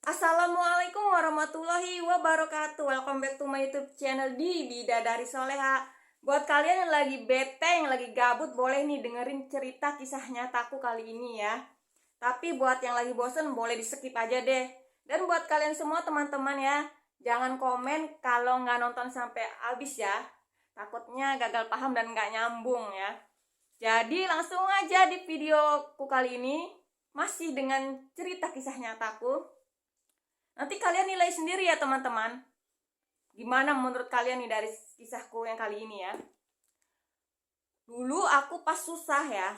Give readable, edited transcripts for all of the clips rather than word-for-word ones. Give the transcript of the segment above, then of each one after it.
Assalamualaikum warahmatullahi wabarakatuh. Welcome back to my YouTube channel di Bidadari Soleha. Buat kalian yang lagi bete, yang lagi gabut, boleh nih dengerin cerita kisah nyataku kali ini ya. Tapi buat yang lagi bosen, boleh di skip aja deh. Dan buat kalian semua teman-teman ya, jangan komen kalau nggak nonton sampai habis ya. Takutnya gagal paham dan nggak nyambung ya. Jadi langsung aja di videoku kali ini, masih dengan cerita kisah nyataku. Nanti kalian nilai sendiri ya teman-teman. Gimana menurut kalian nih dari kisahku yang kali ini ya. Dulu aku pas susah ya,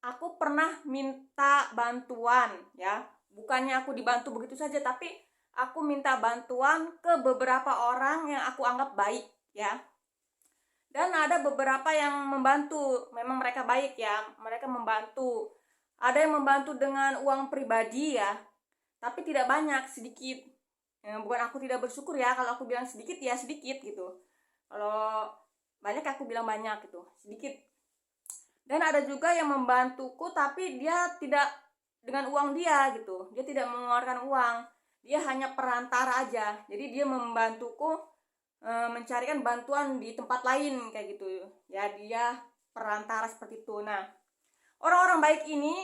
aku pernah minta bantuan ya. Bukannya aku dibantu begitu saja, tapi aku minta bantuan ke beberapa orang yang aku anggap baik ya. Dan ada beberapa yang membantu, memang mereka baik ya, mereka membantu. Ada yang membantu dengan uang pribadi ya, tapi tidak banyak, sedikit. Bukan aku tidak bersyukur ya, kalau aku bilang sedikit ya sedikit gitu, kalau banyak aku bilang banyak gitu, sedikit. Dan ada juga yang membantuku tapi dia tidak dengan uang dia gitu, dia tidak mengeluarkan uang, dia hanya perantara aja. Jadi dia membantuku mencarikan bantuan di tempat lain kayak gitu ya, dia perantara seperti itu. Nah, orang-orang baik ini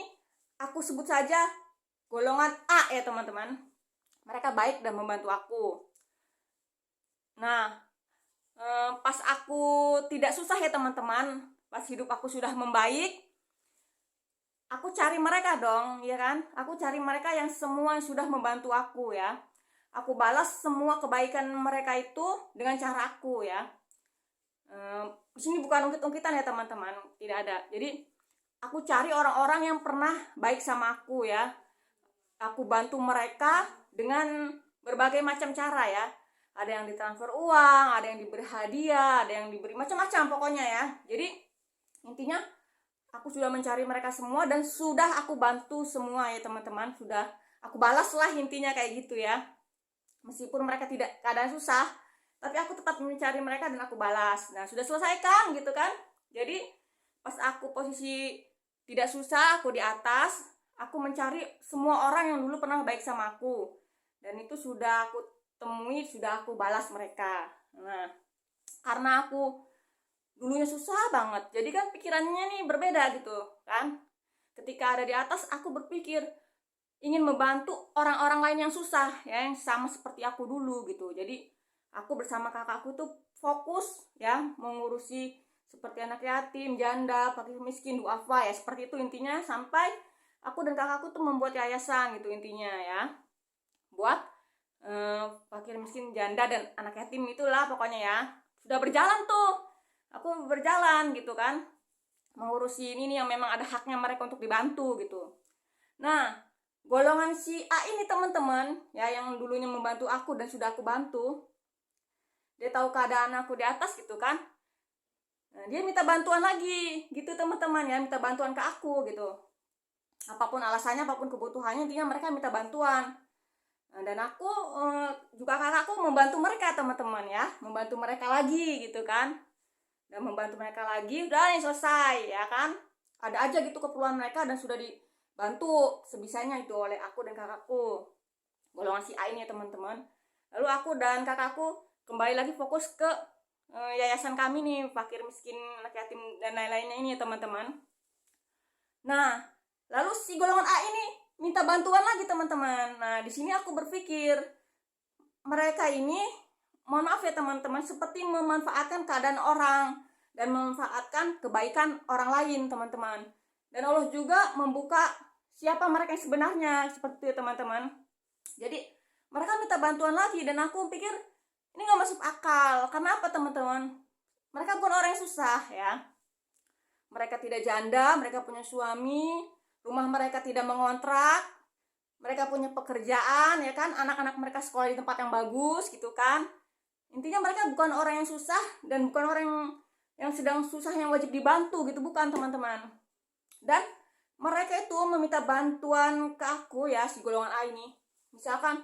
aku sebut saja golongan A ya teman-teman. Mereka baik dan membantu aku. Nah, pas aku tidak susah ya teman-teman, pas hidup aku sudah membaik, aku cari mereka dong, ya kan? Aku cari mereka yang semua sudah membantu aku ya. Aku balas semua kebaikan mereka itu dengan cara aku ya. Di sini bukan ungkit-ungkitan ya teman-teman, tidak ada. Jadi aku cari orang-orang yang pernah baik sama aku ya. Aku bantu mereka dengan berbagai macam cara ya. Ada yang ditransfer uang, ada yang diberi hadiah, ada yang diberi macam-macam pokoknya ya. Jadi intinya aku sudah mencari mereka semua dan sudah aku bantu semua ya teman-teman. Sudah aku balas lah intinya kayak gitu ya. Meskipun mereka tidak keadaan susah, tapi aku tetap mencari mereka dan aku balas. Nah, sudah selesai kan gitu kan. Jadi pas aku posisi tidak susah, aku di atas, aku mencari semua orang yang dulu pernah baik sama aku, dan itu sudah aku temui, sudah aku balas mereka. Nah, karena aku dulunya susah banget, jadi kan pikirannya nih berbeda gitu kan. Ketika ada di atas, aku berpikir ingin membantu orang-orang lain yang susah ya, yang sama seperti aku dulu gitu. Jadi aku bersama kakakku tuh fokus ya mengurusi seperti anak yatim, janda, fakir miskin, duafa ya, seperti itu intinya. Sampai aku dan kakakku tuh membuat yayasan gitu intinya ya, buat fakir miskin, janda, dan anak yatim itulah pokoknya ya. Sudah berjalan tuh, aku berjalan gitu kan, mengurusi ini yang memang ada haknya mereka untuk dibantu gitu. Nah, golongan si A ini teman-teman ya, yang dulunya membantu aku dan sudah aku bantu, dia tahu keadaan aku di atas gitu kan. Nah, dia minta bantuan lagi gitu teman-teman ya, minta bantuan ke aku gitu. Apapun alasannya, apapun kebutuhannya, intinya mereka minta bantuan. Nah, dan aku juga kakakku membantu mereka teman-teman ya, membantu mereka lagi gitu kan. Dan membantu mereka lagi, udah nih selesai ya kan. Ada aja gitu keperluan mereka dan sudah dibantu sebisanya itu oleh aku dan kakakku, golongan si A ini ya teman-teman. Lalu aku dan kakakku kembali lagi fokus ke yayasan kami nih, fakir miskin, anak yatim, dan lain-lainnya ini ya teman-teman. Nah, lalu si golongan A ini minta bantuan lagi teman-teman. Nah, di sini aku berpikir mereka ini, mohon maaf ya teman-teman, seperti memanfaatkan keadaan orang dan memanfaatkan kebaikan orang lain teman-teman. Dan Allah juga membuka siapa mereka yang sebenarnya, seperti itu teman-teman. Jadi mereka minta bantuan lagi dan aku pikir ini gak masuk akal. Karena apa teman-teman? Mereka bukan orang yang susah ya. Mereka tidak janda, mereka punya suami, rumah mereka tidak mengontrak, mereka punya pekerjaan ya kan, anak-anak mereka sekolah di tempat yang bagus gitu kan. Intinya mereka bukan orang yang susah dan bukan orang yang sedang susah yang wajib dibantu gitu, bukan teman-teman. Dan mereka itu meminta bantuan ke aku ya, si golongan A ini. Misalkan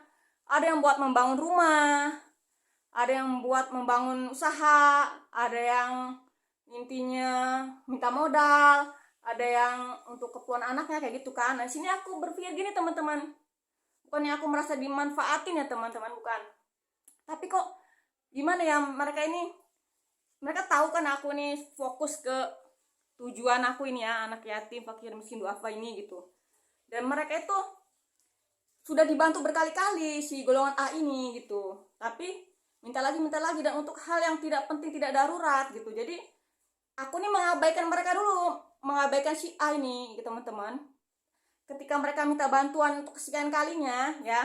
ada yang buat membangun rumah, ada yang buat membangun usaha, ada yang intinya minta modal, ada yang untuk keperluan anaknya kayak gitu kan. Nah, sini aku berpikir gini teman-teman, bukannya aku merasa dimanfaatin ya teman-teman, bukan. Tapi kok gimana ya, mereka tahu kan aku nih fokus ke tujuan aku ini ya, anak yatim fakir miskin duafa ini gitu. Dan mereka itu sudah dibantu berkali-kali si golongan A ini gitu, tapi minta lagi, dan untuk hal yang tidak penting, tidak darurat gitu. Jadi aku nih mengabaikan mereka dulu, mengabaikan si A ini gitu teman-teman. Ketika mereka minta bantuan untuk kesekian kalinya ya,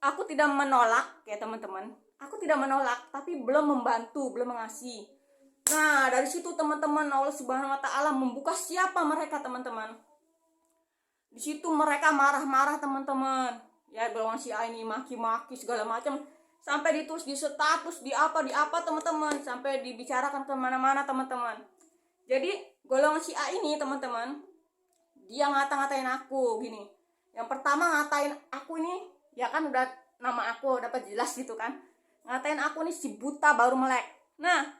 aku tidak menolak ya teman-teman. Aku tidak menolak, tapi belum membantu, belum mengasih. Nah, dari situ teman-teman, Allah Subhanahu wa taala membuka siapa mereka teman-teman. Di situ mereka marah-marah teman-teman. Ya, golongan si A ini maki-maki segala macam, sampai ditulis di status, di apa teman-teman, sampai dibicarakan kemana-mana teman-teman. Jadi golongan si A ini teman-teman, dia ngata-ngatain aku gini. Yang pertama ngatain aku ini, ya kan udah nama aku dapat jelas gitu kan, ngatain aku nih si buta baru melek. Nah,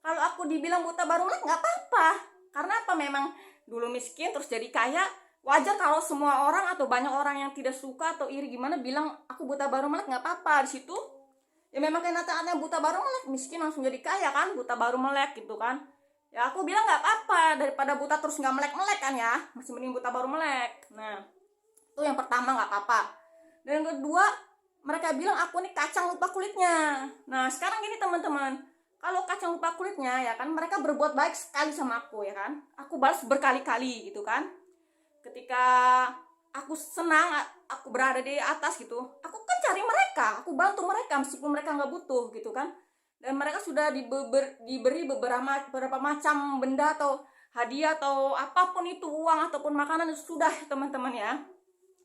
kalau aku dibilang buta baru melek nggak apa-apa, karena apa, memang dulu miskin terus jadi kaya. Wajar kalau semua orang atau banyak orang yang tidak suka atau iri gimana bilang aku buta baru melek, nggak apa-apa. Di situ ya memang kenyataannya buta baru melek, miskin langsung jadi kaya kan, buta baru melek gitu kan. Ya aku bilang nggak apa-apa, daripada buta terus nggak melek-melek kan ya, masih mending buta baru melek. Nah, itu yang pertama, nggak apa-apa. Dan yang kedua, mereka bilang aku nih kacang lupa kulitnya. Nah, sekarang gini teman-teman, kalau kacang lupa kulitnya ya kan, mereka berbuat baik sekali sama aku ya kan, aku balas berkali-kali gitu kan. Ketika aku senang, aku berada di atas gitu, aku kan cari mereka, aku bantu mereka meskipun mereka nggak butuh gitu kan. Dan mereka sudah diberi beberapa macam benda atau hadiah atau apapun itu, uang ataupun makanan, sudah teman-teman ya.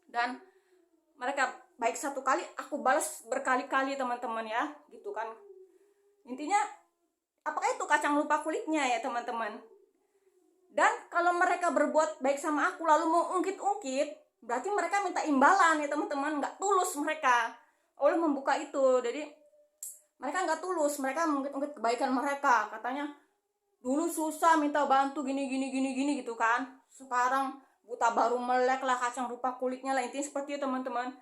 Dan mereka baik satu kali, aku balas berkali-kali teman-teman ya gitu kan. Intinya apakah itu kacang lupa kulitnya ya teman-teman. Dan kalau mereka berbuat baik sama aku lalu mau ungkit-ungkit, berarti mereka minta imbalan ya teman-teman, nggak tulus mereka. Allah membuka itu, jadi mereka nggak tulus, mereka mengungkit kebaikan mereka. Katanya dulu susah minta bantu gini gitu kan, sekarang buta baru melek lah, kacang lupa kulitnya lah, intinya seperti itu teman-teman.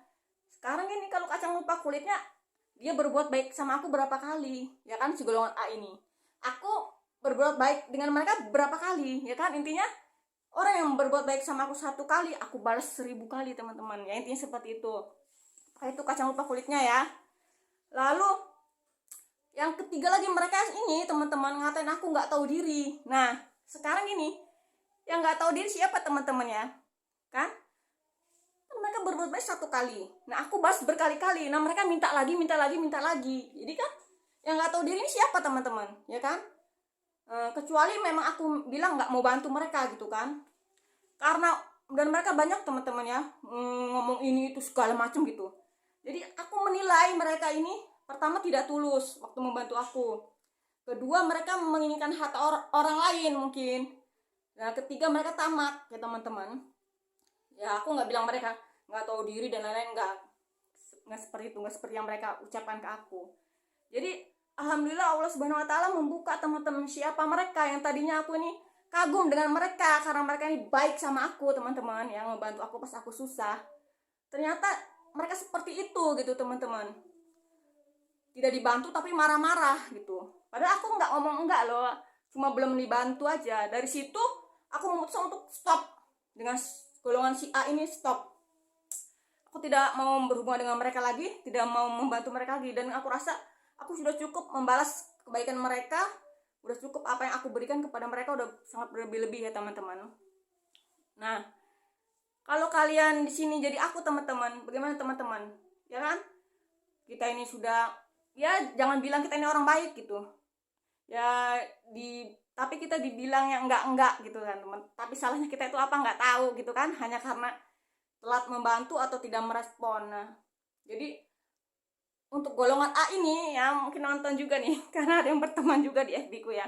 Sekarang ini kalau kacang lupa kulitnya, dia berbuat baik sama aku berapa kali ya kan, si golongan A ini. Aku berbuat baik dengan mereka berapa kali ya kan. Intinya orang yang berbuat baik sama aku satu kali, aku balas 1000 kali teman-teman ya, intinya seperti itu. Itu kacang lupa kulitnya ya. Lalu yang ketiga lagi, mereka ini teman-teman ngatain aku nggak tahu diri. Nah, sekarang ini yang nggak tahu diri siapa teman-teman ya kan, mereka berbuat baik satu kali, nah aku balas berkali-kali, nah mereka minta lagi. Jadi kan yang nggak tahu diri ini siapa teman-teman ya kan. Kecuali memang aku bilang nggak mau bantu mereka gitu kan, karena dan mereka banyak teman-teman ya, ngomong ini itu segala macam gitu. Jadi aku menilai mereka ini, pertama tidak tulus waktu membantu aku, kedua mereka menginginkan harta orang lain mungkin, nah ketiga mereka tamat ya teman-teman. Ya aku nggak bilang mereka nggak tahu diri dan lain-lain, nggak seperti itu, nggak seperti yang mereka ucapkan ke aku. Jadi alhamdulillah Allah Subhanahu wa taala membuka teman-teman siapa mereka yang tadinya aku ini kagum dengan mereka, karena mereka ini baik sama aku teman-teman, yang membantu aku pas aku susah. Ternyata mereka seperti itu gitu teman-teman, tidak dibantu tapi marah-marah gitu. Padahal aku nggak ngomong enggak loh, cuma belum dibantu aja. Dari situ aku memutuskan untuk stop dengan golongan si A ini, stop. Aku tidak mau berhubungan dengan mereka lagi, tidak mau membantu mereka lagi, dan aku rasa aku sudah cukup membalas kebaikan mereka, udah cukup apa yang aku berikan kepada mereka, udah sangat berlebih-lebih ya teman-teman. Nah, kalau kalian di sini jadi aku teman-teman, bagaimana teman-teman? Ya kan? Kita ini sudah, ya jangan bilang kita ini orang baik gitu. Ya tapi kita dibilang yang enggak gitu kan teman. Tapi salahnya kita itu apa nggak tahu gitu kan, hanya karena telat membantu atau tidak merespon. Nah, jadi untuk golongan A ini ya mungkin nonton juga nih karena ada yang berteman juga di FB ku ya.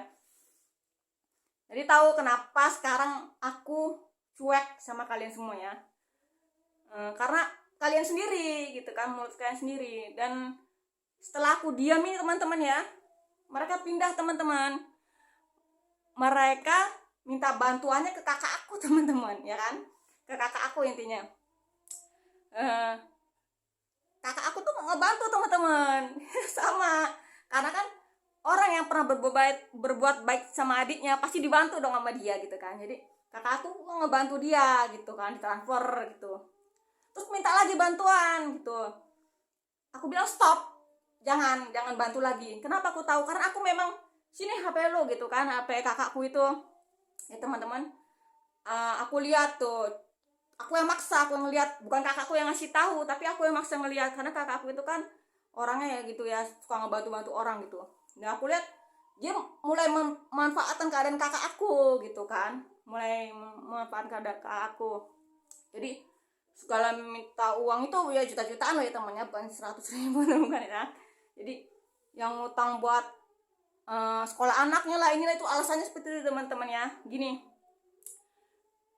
Jadi tahu kenapa sekarang aku cuek sama kalian semua ya. Karena kalian sendiri gitu kan, mulut kalian sendiri. Dan setelah aku diam ini teman-teman ya, mereka pindah teman-teman. Mereka minta bantuannya ke kakak aku teman-teman ya kan, ke kakak aku intinya. eh, kakak aku tuh ngebantu teman-teman. Sama, karena kan orang yang pernah berbuat baik sama adiknya pasti dibantu dong sama dia gitu kan. Jadi kakak aku ngebantu dia gitu kan, ditransfer gitu, terus minta lagi bantuan gitu. Aku bilang stop, jangan bantu lagi. Kenapa aku tahu? Karena aku memang, sini HP lo gitu kan, HP kakakku itu ya teman-teman. Aku lihat tuh, aku yang maksa, aku ngelihat, bukan kakakku yang ngasih tahu, tapi aku yang maksa ngelihat, karena kakakku itu kan orangnya ya gitu ya, suka ngebantu-bantu orang gitu. Nah aku lihat dia mulai memanfaatkan keadaan kakak aku gitu kan, mulai memanfaatkan keadaan kakak aku. Jadi segala minta uang itu ya juta-jutaan loh ya temannya, bukan 100.000 bukan ya. Jadi yang ngutang buat sekolah anaknya lah, inilah itu alasannya seperti itu teman-teman ya. Gini,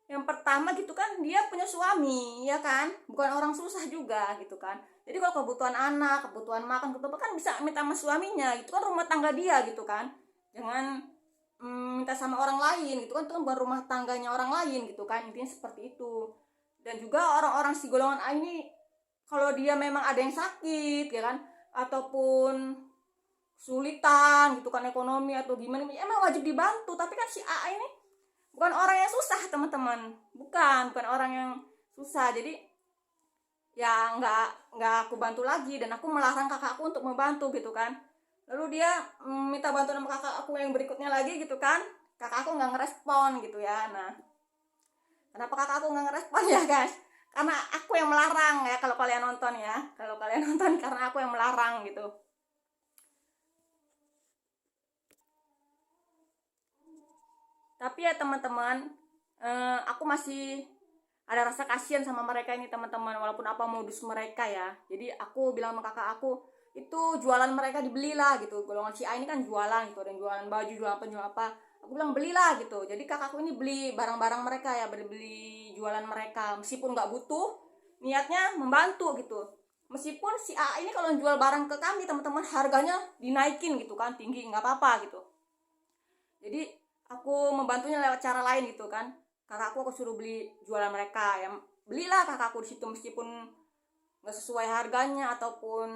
yang pertama gitu kan, dia punya suami ya kan, bukan orang susah juga gitu kan. Jadi kalau kebutuhan anak, kebutuhan makan, kebutuhan kan bisa minta sama suaminya, itu kan rumah tangga dia gitu kan. Jangan minta sama orang lain gitu kan, itu kan bukan rumah tangganya orang lain gitu kan, intinya seperti itu. Dan juga orang-orang si golongan A ini, kalau dia memang ada yang sakit ya kan, ataupun kesulitan gitu kan ekonomi atau gimana, emang wajib dibantu. Tapi kan si A ini bukan orang yang susah teman-teman, bukan orang yang susah. Jadi ya nggak aku bantu lagi, dan aku melarang kakakku untuk membantu gitu kan. Lalu dia minta bantuan sama kakak aku yang berikutnya lagi gitu kan, kakak aku nggak ngerespon gitu ya. Nah, kenapa kakak aku nggak ngerespon ya guys? Karena aku yang melarang ya, kalau kalian nonton ya, kalau kalian nonton, karena aku yang melarang gitu. Tapi ya teman-teman, aku masih ada rasa kasihan sama mereka ini teman-teman, walaupun apa modus mereka ya. Jadi aku bilang sama kakak aku, itu jualan mereka dibelilah gitu, golongan si A ini kan jualan gitu, dan jualan baju, jualan apa, jualan apa. Aku bilang belilah gitu. Jadi kakakku ini beli barang-barang mereka ya, beli jualan mereka, meskipun nggak butuh, niatnya membantu gitu. Meskipun si A ini kalau jual barang ke kami teman-teman, harganya dinaikin gitu kan, tinggi, nggak apa-apa gitu. Jadi aku membantunya lewat cara lain gitu kan. Kakakku aku suruh beli jualan mereka, yang belilah kakakku di situ, meskipun nggak sesuai harganya ataupun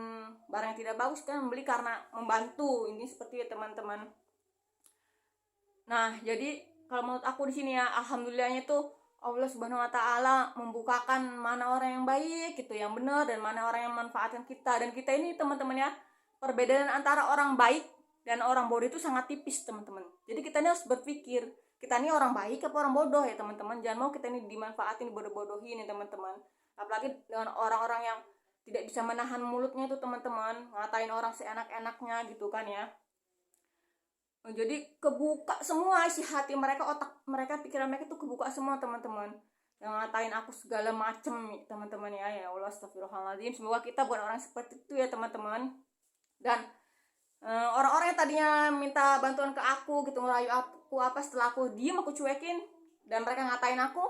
barang yang tidak bagus, kan membeli karena membantu. Ini seperti itu teman-teman. Nah jadi kalau menurut aku di sini ya, alhamdulillahnya tuh Allah Subhanahu Wa Taala membukakan mana orang yang baik gitu, yang benar, dan mana orang yang manfaatkan kita. Dan kita ini teman-teman ya, perbedaan antara orang baik dan orang bodoh itu sangat tipis teman-teman. Jadi kita ini harus berpikir, kita ini orang baik apa orang bodoh ya teman-teman. Jangan mau kita ini dimanfaatin, dibodoh-bodohin ya teman-teman. Apalagi dengan orang-orang yang tidak bisa menahan mulutnya itu teman-teman, ngatain orang seenak-enaknya gitu kan ya. Jadi kebuka semua isi hati mereka, otak mereka, pikiran mereka tuh kebuka semua teman-teman. Yang ngatain aku segala macem teman-teman ya. Ya Allah, astagfirullahaladzim. Semoga kita bukan orang seperti itu ya teman-teman. Dan orang-orang yang tadinya minta bantuan ke aku gitu, ngerayu aku apa, setelah aku diem, aku cuekin, dan mereka ngatain aku,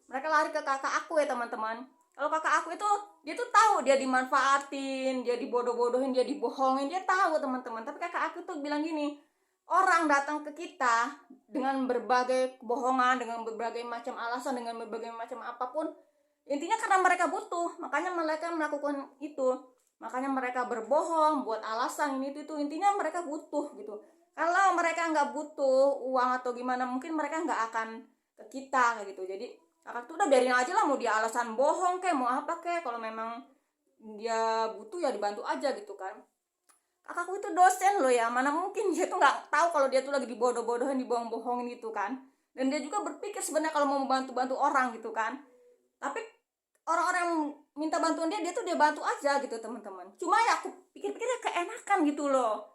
mereka lari ke kakak aku ya teman-teman. Kalau kakak aku itu, dia tuh tahu dia dimanfaatin, dia dibodoh-bodohin, dia dibohongin, dia tahu teman-teman. Tapi kakak aku tuh bilang gini, orang datang ke kita dengan berbagai kebohongan, dengan berbagai macam alasan, dengan berbagai macam apapun, intinya karena mereka butuh, makanya mereka melakukan itu. Makanya mereka berbohong, buat alasan ini itu, intinya mereka butuh gitu. Kalau mereka nggak butuh uang atau gimana, mungkin mereka nggak akan ke kita kayak gitu. Jadi kakak tuh udah biarin aja lah, mau dia alasan bohong kayak mau apa kayak, kalau memang dia butuh ya dibantu aja gitu kan. Kakakku itu dosen loh ya, mana mungkin dia tuh nggak tahu kalau dia tuh lagi dibodoh-bodohin, dibohong-bohongin gitu kan. Dan dia juga berpikir sebenarnya kalau mau membantu-bantu orang gitu kan. Tapi orang-orang yang minta bantuan dia tuh dia bantu aja gitu teman-teman. Cuma ya aku pikir-pikir ya keenakan gitu loh.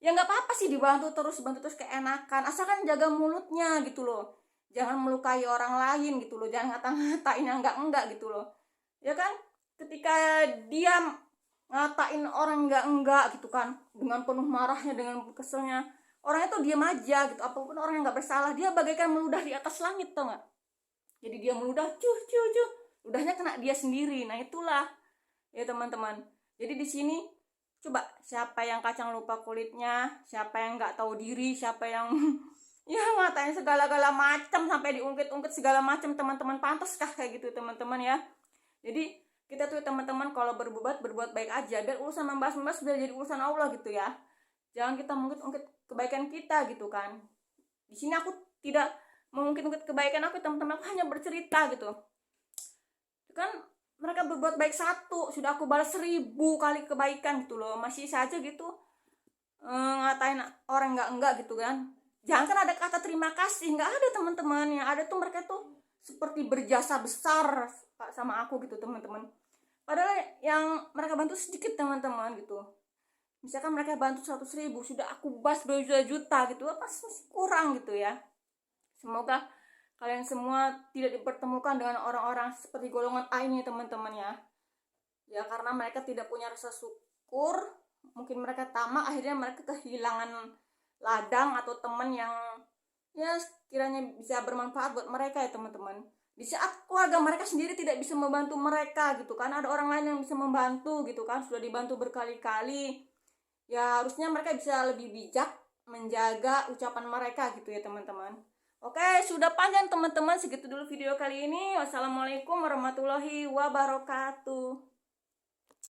Ya nggak apa-apa sih dibantu terus, bantu terus, keenakan, asalkan jaga mulutnya gitu loh. Jangan melukai orang lain gitu loh, jangan ngata-ngatain yang enggak gitu loh. Ya kan, ketika dia ngatain orang enggak gitu kan, dengan penuh marahnya, dengan keselnya, orangnya tuh diam aja gitu. Apapun orang yang nggak bersalah, dia bagaikan meludah di atas langit, tau nggak? Jadi dia meludah, cuh, ludahnya kena dia sendiri. Nah itulah ya teman-teman. Jadi di sini coba, siapa yang kacang lupa kulitnya, siapa yang nggak tahu diri, siapa yang ya ngatain segala-gala macam sampai diungkit-ungkit segala macam teman-teman, pantas kah kayak gitu teman-teman ya? Jadi kita tuh teman-teman kalau berbuat baik aja, biar urusan membahas biar jadi urusan Allah gitu ya. Jangan kita mungkin kebaikan kita gitu kan. Di sini aku tidak mengungkit kebaikan aku, teman-teman, aku hanya bercerita gitu. Kan mereka berbuat baik satu, sudah aku balas 1000 kali kebaikan gitu loh, masih saja gitu ngatain orang enggak gitu kan. Jangan kan ada kata terima kasih, nggak ada teman-teman. Yang ada tuh mereka tuh seperti berjasa besar sama aku gitu teman-teman, padahal yang mereka bantu sedikit teman-teman gitu. Misalkan mereka bantu 100.000, sudah aku bas 2 juta gitu, masih kurang gitu ya. Semoga kalian semua tidak dipertemukan dengan orang-orang seperti golongan A ini teman-teman ya. Ya karena mereka tidak punya rasa syukur, mungkin mereka tamak, akhirnya mereka kehilangan ladang atau teman yang ya kiranya bisa bermanfaat buat mereka ya teman-teman. Di saat keluarga mereka sendiri tidak bisa membantu mereka gitu kan, ada orang lain yang bisa membantu gitu kan, sudah dibantu berkali-kali. Ya harusnya mereka bisa lebih bijak menjaga ucapan mereka gitu ya teman-teman. Oke, sudah panjang teman-teman, segitu dulu video kali ini. Wassalamualaikum warahmatullahi wabarakatuh.